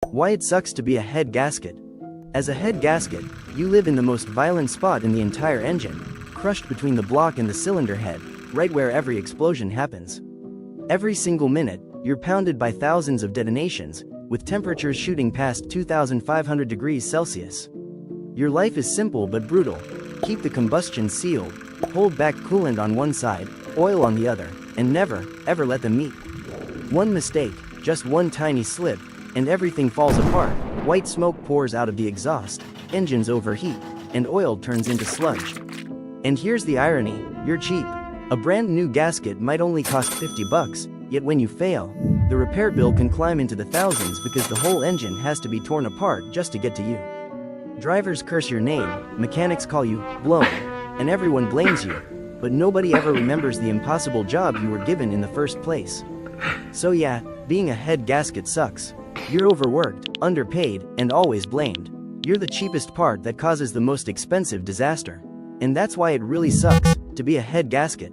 Why it sucks to be a head gasket. As a head gasket, you live in the most violent spot in the entire engine, crushed between the block and the cylinder head, right where every explosion happens. Every single minute, you're pounded by thousands of detonations, with temperatures shooting past 2,500 degrees Celsius. Your life is simple but brutal. Keep the combustion sealed, hold back coolant on one side, oil on the other, and never, ever let them meet. One mistake, just one tiny slip, and everything falls apart. White smoke pours out of the exhaust, engines overheat, and oil turns into sludge. And here's the irony, you're cheap. A brand new gasket might only cost $50, yet when you fail, the repair bill can climb into the thousands because the whole engine has to be torn apart just to get to you. Drivers curse your name, mechanics call you blown, and everyone blames you, but nobody ever remembers the impossible job you were given in the first place. So yeah, being a head gasket sucks. You're overworked, underpaid, and always blamed. You're the cheapest part that causes the most expensive disaster. And that's why it really sucks to be a head gasket.